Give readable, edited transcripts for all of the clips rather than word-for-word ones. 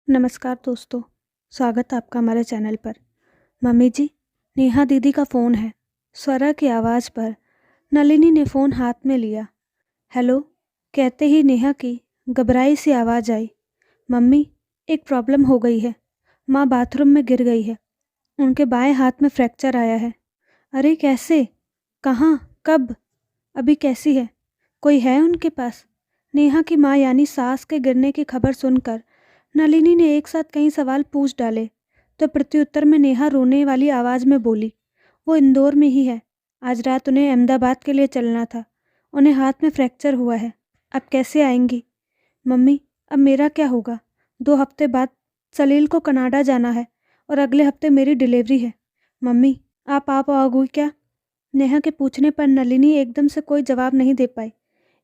नमस्कार दोस्तों, स्वागत है आपका हमारे चैनल पर। मम्मी जी, नेहा दीदी का फ़ोन है। स्वरा की आवाज़ पर नलिनी ने फ़ोन हाथ में लिया। हेलो कहते ही नेहा की घबराई सी आवाज़ आई। मम्मी, एक प्रॉब्लम हो गई है। माँ बाथरूम में गिर गई है। उनके बाएं हाथ में फ्रैक्चर आया है। अरे कैसे? कहाँ? कब? अभी कैसी है? कोई है उनके पास? नेहा की माँ यानी सास के गिरने की खबर सुनकर नलिनी ने एक साथ कई सवाल पूछ डाले, तो प्रत्युत्तर में नेहा रोने वाली आवाज़ में बोली, वो इंदौर में ही है। आज रात उन्हें अहमदाबाद के लिए चलना था। उन्हें हाथ में फ्रैक्चर हुआ है। अब कैसे आएंगी? मम्मी, अब मेरा क्या होगा? 2 हफ्ते बाद सलील को कनाडा जाना है और अगले हफ्ते मेरी डिलीवरी है। मम्मी, आप आ पाओगी क्या? नेहा के पूछने पर नलिनी एकदम से कोई जवाब नहीं दे पाई।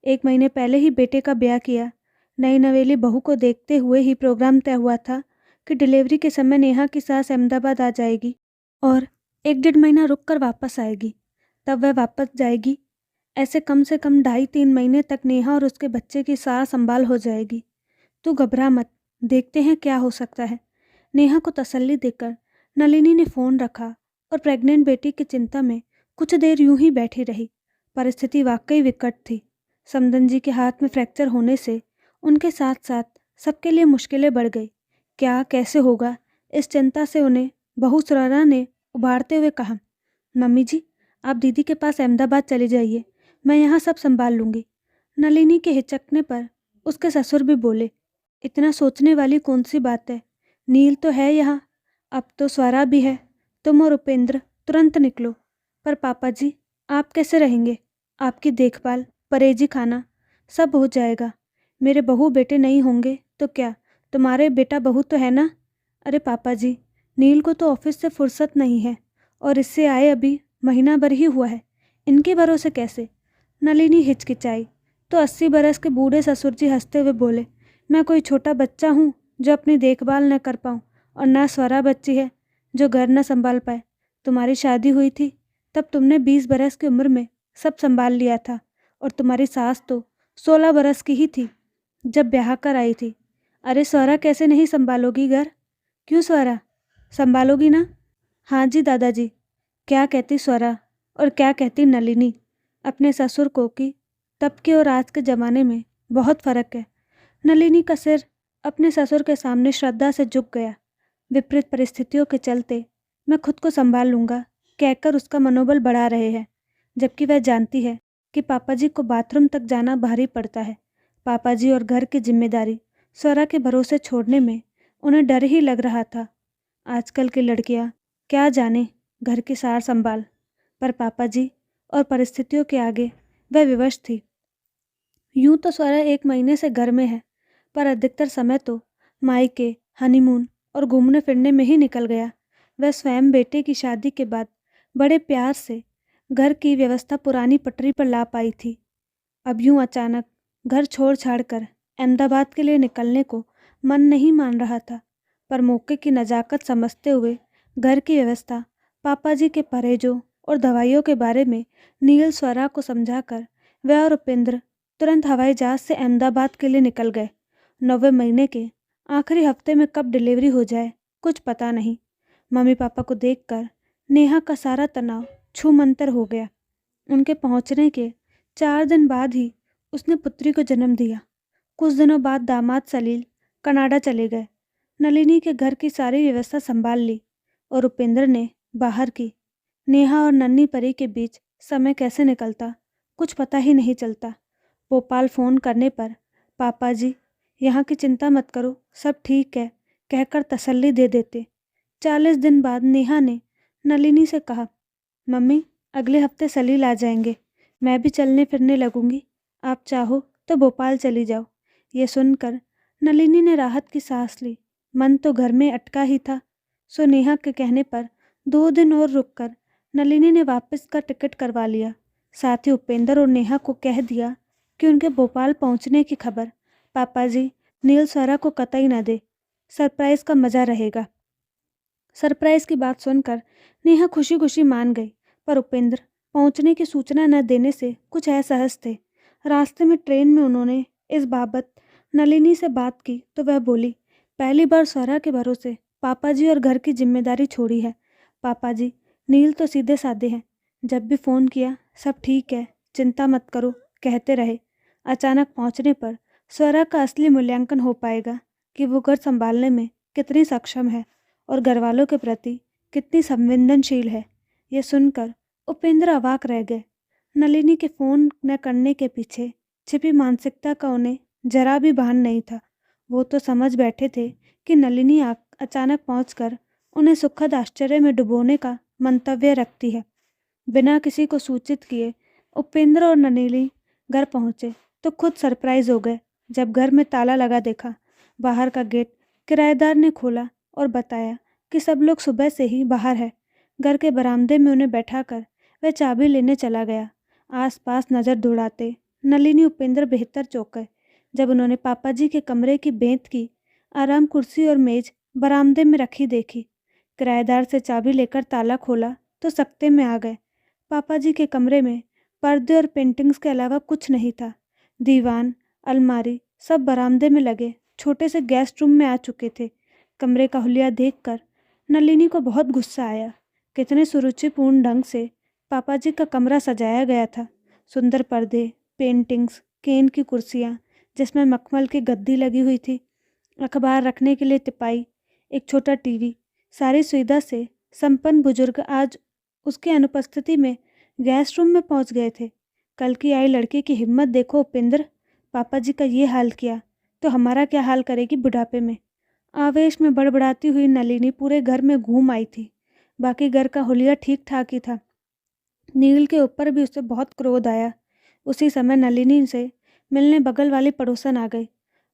1 महीने पहले ही बेटे का ब्याह किया। नई नवेली बहू को देखते हुए ही प्रोग्राम तय हुआ था कि डिलीवरी के समय नेहा की सास अहमदाबाद आ जाएगी और 1 डेढ़ महीना रुक कर वापस आएगी। तब वह वापस जाएगी। ऐसे कम से कम 2.5-3 महीने तक नेहा और उसके बच्चे की सार संभाल हो जाएगी। तू घबरा मत, देखते हैं क्या हो सकता है। नेहा को तसल्ली देकर नलिनी ने फ़ोन रखा और प्रेग्नेंट बेटी की चिंता में कुछ देर यूं ही बैठी रही। परिस्थिति वाकई विकट थी। समदन जी के हाथ में फ्रैक्चर होने से उनके साथ साथ सबके लिए मुश्किलें बढ़ गई। क्या कैसे होगा, इस चिंता से उन्हें बहू सुरैना ने उभारते हुए कहा, मम्मी जी, आप दीदी के पास अहमदाबाद चले जाइए, मैं यहाँ सब संभाल लूँगी। नलिनी के हिचकने पर उसके ससुर भी बोले, इतना सोचने वाली कौन सी बात है? नील तो है यहाँ, अब तो स्वरा भी है। तुम और उपेंद्र तुरंत निकलो। पर पापा जी, आप कैसे रहेंगे? आपकी देखभाल, परहेजी खाना सब हो जाएगा। मेरे बहू बेटे नहीं होंगे तो क्या, तुम्हारे बेटा बहू तो है ना? अरे पापा जी, नील को तो ऑफिस से फुर्सत नहीं है और इससे आए अभी महीना भर ही हुआ है। इनके भरोसे कैसे? नलिनी हिचकिचाई तो 80 बरस के बूढ़े ससुर जी हंसते हुए बोले, मैं कोई छोटा बच्चा हूँ जो अपनी देखभाल न कर पाऊँ, और ना स्वरा बच्ची है जो घर न संभाल पाए। तुम्हारी शादी हुई थी तब तुमने 20 बरस की उम्र में सब संभाल लिया था, और तुम्हारी सास तो 16 बरस की ही थी जब ब्याह कर आई थी। अरे स्वरा, कैसे नहीं संभालोगी घर? क्यों स्वरा, संभालोगी ना? हाँ जी दादाजी। क्या कहती स्वरा और क्या कहती नलिनी अपने ससुर को कि तब के और आज के ज़माने में बहुत फ़र्क है। नलिनी का सिर अपने ससुर के सामने श्रद्धा से झुक गया। विपरीत परिस्थितियों के चलते मैं खुद को संभाल लूँगा कहकर उसका मनोबल बढ़ा रहे हैं, जबकि वह जानती है कि पापा जी को बाथरूम तक जाना भारी पड़ता है। पापा जी और घर की जिम्मेदारी स्वरा के भरोसे छोड़ने में उन्हें डर ही लग रहा था। आजकल की लड़कियां क्या जाने घर की सार संभाल, पर पापा जी और परिस्थितियों के आगे वह विवश थी। यूं तो स्वरा 1 महीने से घर में है, पर अधिकतर समय तो मायके, हनीमून और घूमने फिरने में ही निकल गया। वह स्वयं बेटे की शादी के बाद बड़े प्यार से घर की व्यवस्था पुरानी पटरी पर ला पाई थी। अब यूं अचानक घर छोड़ छाड़ कर अहमदाबाद के लिए निकलने को मन नहीं मान रहा था, पर मौके की नज़ाकत समझते हुए घर की व्यवस्था, पापा जी के परहेजों और दवाइयों के बारे में नील स्वरा को समझाकर वह और उपेंद्र तुरंत हवाई जहाज से अहमदाबाद के लिए निकल गए। 9वें महीने के आखिरी हफ्ते में कब डिलीवरी हो जाए कुछ पता नहीं। मम्मी पापा को देखकर नेहा का सारा तनाव छूमंतर हो गया। उनके पहुंचने के 4 दिन बाद ही उसने पुत्री को जन्म दिया। कुछ दिनों बाद दामाद सलील कनाडा चले गए। नलिनी के घर की सारी व्यवस्था संभाल ली और उपेंद्र ने बाहर की। नेहा और नन्ही परी के बीच समय कैसे निकलता कुछ पता ही नहीं चलता। भोपाल फ़ोन करने पर पापा जी, यहाँ की चिंता मत करो, सब ठीक है कहकर तसल्ली दे देते। 40 दिन बाद नेहा ने नलिनी से कहा, मम्मी, अगले हफ्ते सलील आ जाएंगे, मैं भी चलने फिरने लगूंगी, आप चाहो तो भोपाल चली जाओ। ये सुनकर नलिनी ने राहत की सांस ली। मन तो घर में अटका ही था, सो नेहा के कहने पर 2 दिन और रुककर नलिनी ने वापस का टिकट करवा लिया। साथ ही उपेंद्र और नेहा को कह दिया कि उनके भोपाल पहुंचने की खबर पापा जी नील स्वरा को कतई न दे, सरप्राइज़ का मज़ा रहेगा। सरप्राइज़ की बात सुनकर नेहा खुशी खुशी मान गई, पर उपेंद्र पहुंचने की सूचना न देने से कुछ असहज थे। रास्ते में ट्रेन में उन्होंने इस बाबत नलिनी से बात की तो वह बोली, पहली बार स्वरा के भरोसे पापा जी और घर की जिम्मेदारी छोड़ी है। पापा जी, नील तो सीधे साधे हैं। जब भी फ़ोन किया सब ठीक है, चिंता मत करो कहते रहे। अचानक पहुंचने पर स्वरा का असली मूल्यांकन हो पाएगा कि वो घर संभालने में कितनी सक्षम है और घरवालों के प्रति कितनी संवेदनशील है। ये सुनकर उपेंद्र अवाक रह गए। नलिनी के फ़ोन न करने के पीछे छिपी मानसिकता का उन्हें जरा भी भान नहीं था। वो तो समझ बैठे थे कि नलिनी अचानक पहुंचकर उन्हें सुखद आश्चर्य में डुबोने का मंतव्य रखती है। बिना किसी को सूचित किए उपेंद्र और नलिनी घर पहुंचे तो खुद सरप्राइज हो गए जब घर में ताला लगा देखा। बाहर का गेट किराएदार ने खोला और बताया कि सब लोग सुबह से ही बाहर है। घर के बरामदे में उन्हें बैठाकर वह चाबी लेने चला गया। आसपास नज़र दौड़ाते नलिनी उपेंद्र बेहतर चौंक गए जब उन्होंने पापा जी के कमरे की बेंत की आराम कुर्सी और मेज बरामदे में रखी देखी। किराएदार से चाबी लेकर ताला खोला तो सकते में आ गए। पापा जी के कमरे में पर्दे और पेंटिंग्स के अलावा कुछ नहीं था। दीवान, अलमारी सब बरामदे में लगे छोटे से गेस्ट रूम में आ चुके थे। कमरे का हुलिया देखकर नलिनी को बहुत गुस्सा आया। कितने सुरुचिपूर्ण ढंग से पापा जी का कमरा सजाया गया था। सुंदर पर्दे, पेंटिंग्स, केन की कुर्सियाँ जिसमें मखमल की गद्दी लगी हुई थी, अखबार रखने के लिए तिपाई, एक छोटा टीवी। सारी सुविधा से संपन्न बुजुर्ग आज उसकी अनुपस्थिति में गेस्ट रूम में पहुंच गए थे। कल की आई लड़की की हिम्मत देखो उपेंद्र, पापा जी का ये हाल किया तो हमारा क्या हाल करेगी बुढ़ापे में। आवेश में बड़बड़ाती हुई नलिनी पूरे घर में घूम आई थी। बाकी घर का हुलिया ठीक ठाक ही था। नील के ऊपर भी उसे बहुत क्रोध आया। उसी समय नलिनी से मिलने बगल वाली पड़ोसन आ गई।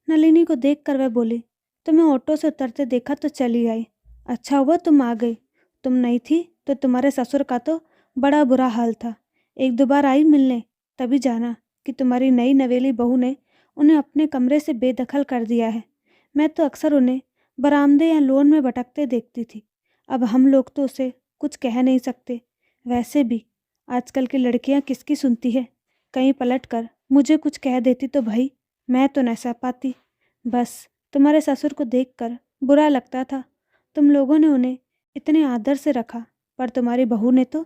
नलिनी को देखकर वह बोली, तुम्हें ऑटो से उतरते देखा तो चली आई। अच्छा हुआ तुम आ गई, तुम नहीं थी तो तुम्हारे ससुर का तो बड़ा बुरा हाल था। एक दो बार आई मिलने, तभी जाना कि तुम्हारी नई नवेली बहू ने उन्हें अपने कमरे से बेदखल कर दिया है। मैं तो अक्सर उन्हें बरामदे या लॉन में भटकते देखती थी। अब हम लोग तो उसे कुछ कह नहीं सकते। वैसे भी आजकल की लड़कियां किसकी सुनती है। कहीं पलट कर मुझे कुछ कह देती तो भाई मैं तो न सह पाती। बस तुम्हारे ससुर को देखकर बुरा लगता था। तुम लोगों ने उन्हें इतने आदर से रखा, पर तुम्हारी बहू ने तो,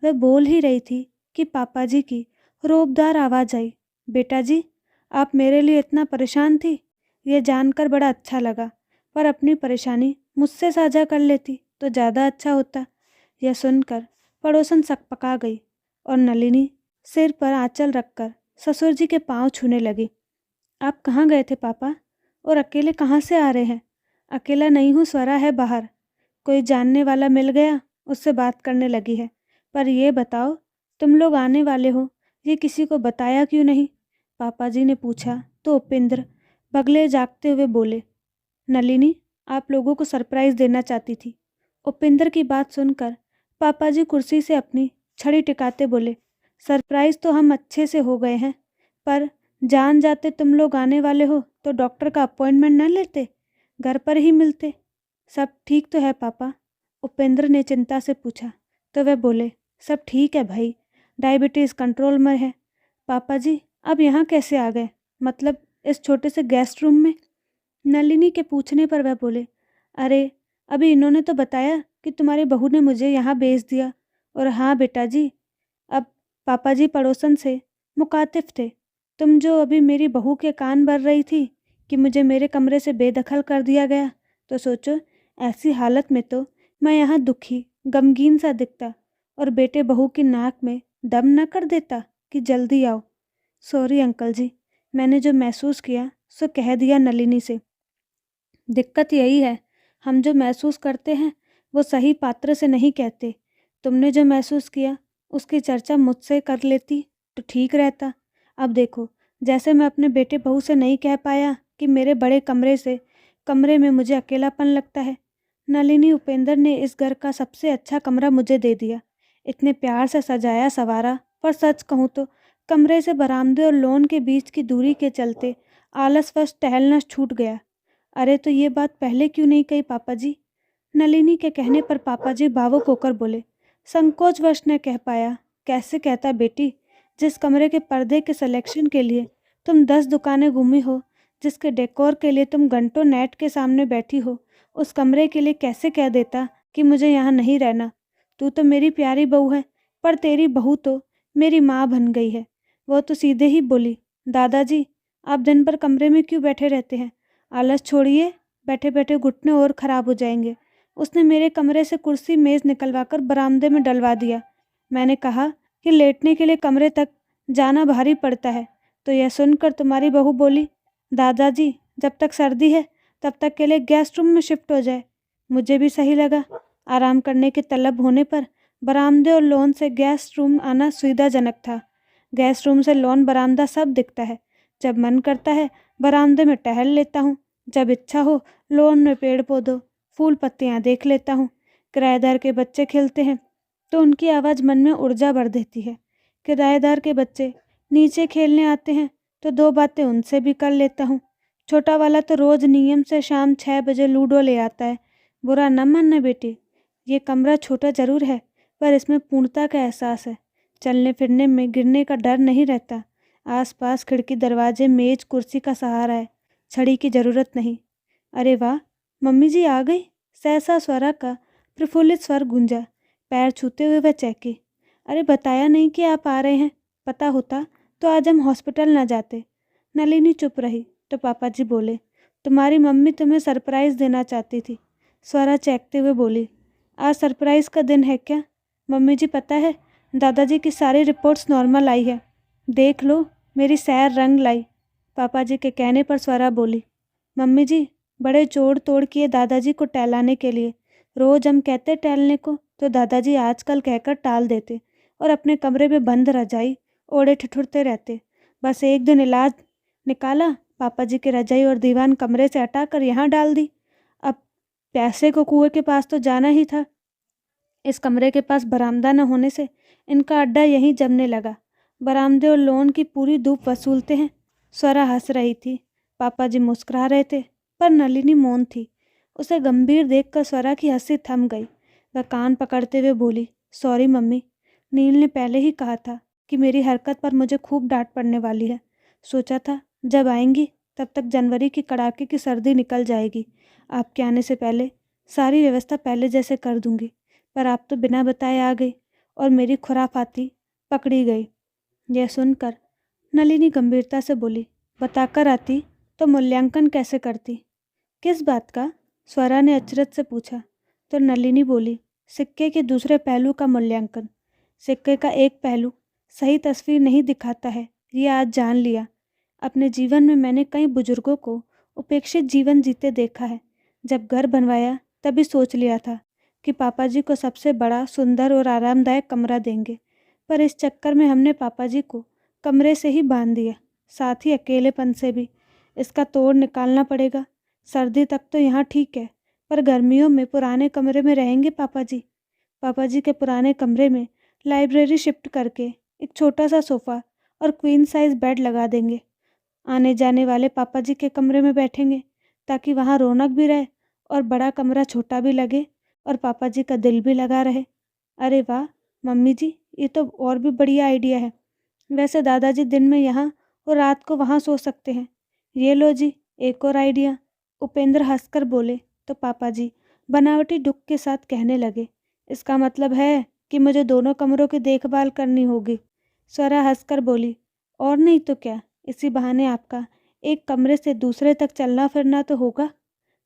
वह बोल ही रही थी कि पापा जी की रोबदार आवाज़ आई, बेटा जी आप मेरे लिए इतना परेशान थी। यह जानकर बड़ा अच्छा लगा, पर अपनी परेशानी मुझसे साझा कर लेती तो ज़्यादा अच्छा होता। यह सुनकर पड़ोसन सकपका गई और नलिनी सिर पर आंचल रखकर ससुर जी के पांव छूने लगी। आप कहाँ गए थे पापा, और अकेले कहाँ से आ रहे हैं। अकेला नहीं हूँ, स्वरा है बाहर, कोई जानने वाला मिल गया, उससे बात करने लगी है। पर ये बताओ तुम लोग आने वाले हो, ये किसी को बताया क्यों नहीं। पापा जी ने पूछा तो उपेंद्र बगले जागते हुए बोले, नलिनी आप लोगों को सरप्राइज़ देना चाहती थी। उपेंद्र की बात सुनकर पापा जी कुर्सी से अपनी छड़ी टिकाते बोले, सरप्राइज़ तो हम अच्छे से हो गए हैं, पर जान जाते तुम लोग आने वाले हो तो डॉक्टर का अपॉइंटमेंट न लेते, घर पर ही मिलते। सब ठीक तो है पापा, उपेंद्र ने चिंता से पूछा तो वह बोले, सब ठीक है भाई, डायबिटीज़ कंट्रोल में है। पापा जी अब यहाँ कैसे आ गए, मतलब इस छोटे से गेस्ट रूम में। नलिनी के पूछने पर वह बोले, अरे अभी इन्होंने तो बताया कि तुम्हारी बहू ने मुझे यहाँ भेज दिया। और हाँ बेटा जी, अब पापा जी पड़ोसन से मुखातिब थे। तुम जो अभी मेरी बहू के कान भर रही थी कि मुझे मेरे कमरे से बेदखल कर दिया गया, तो सोचो ऐसी हालत में तो मैं यहाँ दुखी गमगीन सा दिखता और बेटे बहू की नाक में दम न कर देता कि जल्दी आओ। सॉरी अंकल जी, मैंने जो महसूस किया सो कह दिया नलिनी से। दिक्कत यही है, हम जो महसूस करते हैं वो सही पात्र से नहीं कहते। तुमने जो महसूस किया उसकी चर्चा मुझसे कर लेती तो ठीक रहता। अब देखो, जैसे मैं अपने बेटे बहू से नहीं कह पाया कि मेरे बड़े कमरे में मुझे अकेलापन लगता है। नलिनी उपेंद्र ने इस घर का सबसे अच्छा कमरा मुझे दे दिया, इतने प्यार से सजाया सवारा, पर सच कहूँ तो कमरे से बरामदे और लॉन के बीच की दूरी के चलते आलसवश टहलना छूट गया। अरे तो ये बात पहले क्यों नहीं कही पापा जी। नलिनी के कहने पर पापा जी भावुक होकर बोले, संकोचवश न कह पाया। कैसे कहता बेटी, जिस कमरे के पर्दे के सिलेक्शन के लिए तुम 10 दुकानें घूमी हो, जिसके डेकोर के लिए तुम घंटों नेट के सामने बैठी हो, उस कमरे के लिए कैसे कह देता कि मुझे यहाँ नहीं रहना। तू तो मेरी प्यारी बहू है, पर तेरी बहू तो मेरी माँ बन गई है। वो तो सीधे ही बोली, दादाजी आप दिन भर कमरे में क्यों बैठे रहते हैं? आलस छोड़िए, बैठे बैठे घुटने और ख़राब हो जाएंगे। उसने मेरे कमरे से कुर्सी मेज़ निकलवा कर बरामदे में डलवा दिया। मैंने कहा कि लेटने के लिए कमरे तक जाना भारी पड़ता है, तो यह सुनकर तुम्हारी बहू बोली, दादाजी जब तक सर्दी है तब तक के लिए गेस्ट रूम में शिफ्ट हो जाए। मुझे भी सही लगा। आराम करने की तलब होने पर बरामदे और लॉन से गेस्ट रूम आना सुविधाजनक था। गेस्ट रूम से लॉन बरामदा सब दिखता है। जब मन करता है बरामदे में टहल लेता हूँ, जब इच्छा हो लॉन में पेड़ पौधों फूल पत्तियाँ देख लेता हूँ। किराएदार के बच्चे खेलते हैं तो उनकी आवाज़ मन में ऊर्जा भर देती है। किराएदार के बच्चे नीचे खेलने आते हैं तो दो बातें उनसे भी कर लेता हूँ। छोटा वाला तो रोज़ नियम से शाम 6 बजे लूडो ले आता है। बुरा न मानना बेटी, ये कमरा छोटा ज़रूर है, पर इसमें पूर्णता का एहसास है। चलने फिरने में गिरने का डर नहीं रहता। आसपास खिड़की दरवाजे मेज कुर्सी का सहारा है, छड़ी की ज़रूरत नहीं। अरे वाह, मम्मी जी आ गई। सहसा स्वरा का प्रफुल्लित स्वर गूंजा। पैर छूते हुए वह चौंकी। अरे बताया नहीं कि आप आ रहे हैं, पता होता तो आज हम हॉस्पिटल न जाते। नलिनी चुप रही तो पापा जी बोले, तुम्हारी मम्मी तुम्हें सरप्राइज़ देना चाहती थी। स्वरा चौंकते हुए बोली, आज सरप्राइज़ का दिन है क्या? मम्मी जी पता है, दादाजी की सारी रिपोर्ट्स नॉर्मल आई है। देख लो, मेरी सैर रंग लाई। पापा जी के कहने पर स्वरा बोली, मम्मी जी बड़े जोड़ तोड़ किए दादाजी को टहलाने के लिए। रोज़ हम कहते टहलने को तो दादाजी आजकल कहकर टाल देते और अपने कमरे में बंद रजाई ओढ़े ठिठुरते रहते। बस एक दिन इलाज निकाला, पापा जी की रजाई और दीवान कमरे से हटाकर यहाँ डाल दी। अब प्यासे को कुएं के पास तो जाना ही था। इस कमरे के पास बरामदा न होने से इनका अड्डा यहीं जमने लगा। बरामदे और लॉन की पूरी धूप वसूलते हैं। स्वरा हंस रही थी, पापा जी मुस्कुरा रहे थे, पर नलिनी मौन थी। उसे गंभीर देखकर स्वरा की हंसी थम गई। वह कान पकड़ते हुए बोली, सॉरी मम्मी, नील ने पहले ही कहा था कि मेरी हरकत पर मुझे खूब डांट पड़ने वाली है। सोचा था जब आएंगी तब तक जनवरी की कड़ाके की सर्दी निकल जाएगी। आपके आने से पहले सारी व्यवस्था पहले जैसे कर दूंगी, पर आप तो बिना बताए आ गई और मेरी खुराफाती पकड़ी गई। यह सुनकर नलिनी गंभीरता से बोली, बताकर आती तो मूल्यांकन कैसे करती? किस बात का? स्वरा ने अचरज से पूछा। तो नलिनी बोली, सिक्के के दूसरे पहलू का मूल्यांकन। सिक्के का एक पहलू सही तस्वीर नहीं दिखाता है, ये आज जान लिया। अपने जीवन में मैंने कई बुजुर्गों को उपेक्षित जीवन जीते देखा है। जब घर बनवाया तभी सोच लिया था कि पापा जी को सबसे बड़ा सुंदर और आरामदायक कमरा देंगे, पर इस चक्कर में हमने पापा जी को कमरे से ही बांध दिया, साथ ही अकेलेपन से भी। इसका तोड़ निकालना पड़ेगा। सर्दी तक तो यहाँ ठीक है, पर गर्मियों में पुराने कमरे में रहेंगे पापा जी। पापा जी के पुराने कमरे में लाइब्रेरी शिफ्ट करके एक छोटा सा सोफ़ा और क्वीन साइज बेड लगा देंगे। आने जाने वाले पापा जी के कमरे में बैठेंगे, ताकि वहाँ रौनक भी रहे और बड़ा कमरा छोटा भी लगे और पापा जी का दिल भी लगा रहे। अरे वाह मम्मी जी, ये तो और भी बढ़िया आइडिया है। वैसे दादाजी दिन में यहाँ और रात को वहाँ सो सकते हैं। ये लो जी एक और आइडिया। उपेंद्र हंसकर बोले तो पापा जी बनावटी दुख के साथ कहने लगे, इसका मतलब है कि मुझे दोनों कमरों की देखभाल करनी होगी। स्वरा हंसकर बोली, और नहीं तो क्या, इसी बहाने आपका एक कमरे से दूसरे तक चलना फिरना तो होगा।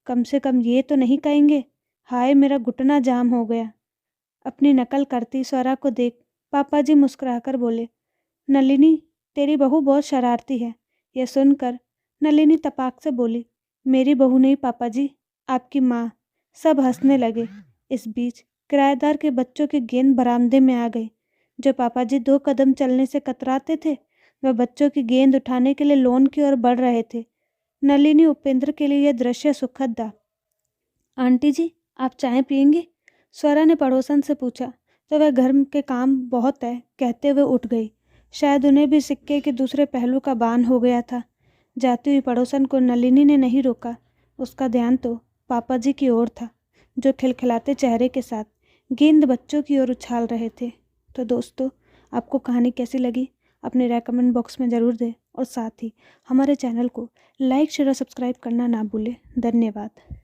कम से कम ये तो नहीं कहेंगे, हाय मेरा घुटना जाम हो गया। अपनी नकल करती स्वरा को देख पापा जी मुस्कुराकर बोले, नलिनी तेरी बहू बहुत शरारती है। यह सुनकर नलिनी तपाक से बोली, मेरी बहू नहीं पापा जी, आपकी माँ। सब हंसने लगे। इस बीच किराएदार के बच्चों की गेंद बरामदे में आ गई। जो पापा जी 2 कदम चलने से कतराते थे, वह बच्चों की गेंद उठाने के लिए लॉन की ओर बढ़ रहे थे। नलिनी उपेंद्र के लिए यह दृश्य सुखद था। आंटी जी आप चाय पियेंगी? स्वरा ने पड़ोसन से पूछा तो वह घर के काम बहुत है कहते हुए उठ गई। शायद उन्हें भी सिक्के के दूसरे पहलू का भान हो गया था। जाती हुई पड़ोसन को नलिनी ने नहीं रोका। उसका ध्यान तो पापा जी की ओर था, जो खिलखिलाते चेहरे के साथ गेंद बच्चों की ओर उछाल रहे थे। तो दोस्तों, आपको कहानी कैसी लगी अपने रेकमेंड बॉक्स में ज़रूर दें। और साथ ही हमारे चैनल को लाइक शेयर और सब्सक्राइब करना ना भूलें। धन्यवाद।